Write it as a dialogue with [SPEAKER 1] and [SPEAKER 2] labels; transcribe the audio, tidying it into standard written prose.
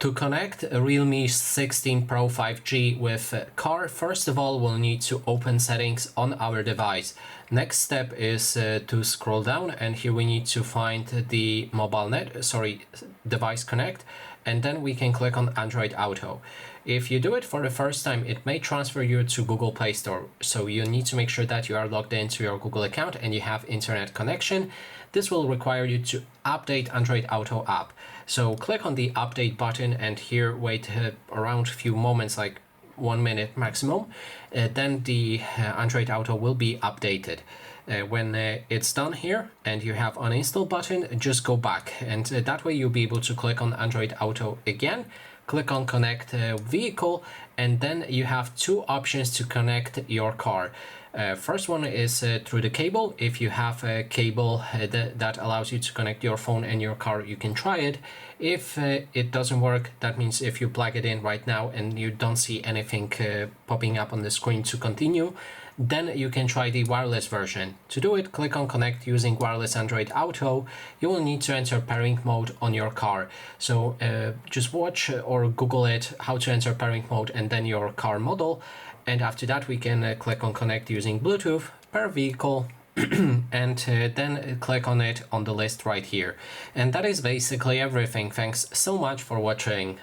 [SPEAKER 1] To connect a Realme 16 Pro 5G with car, first of all, we'll need to open settings on our device. Next step is to scroll down, and here we need to find the device connect, and then we can click on Android Auto. If you do it for the first time, it may transfer you to Google Play Store, so you need to make sure that you are logged into your Google account and you have internet connection. This will require you to update Android Auto app. So click on the update button and here wait around a few moments, like 1 minute maximum. Then the Android Auto will be updated. When it's done here and you have uninstall button, just go back, and that way you'll be able to click on Android Auto again, click on connect vehicle, and then you have two options to connect your car. First one is through the cable. If you have a cable that allows you to connect your phone and your car, you can try it. If it doesn't work, that means if you plug it in right now and you don't see anything popping up on the screen to continue, then you can try the wireless version. To do it, click on connect using wireless Android Auto. You will need to enter pairing mode on your car. So just watch or Google it, how to enter pairing mode and then your car model. And after that, we can click on connect using Bluetooth, pair vehicle, and then click on it on the list right here. And that is basically everything. Thanks so much for watching.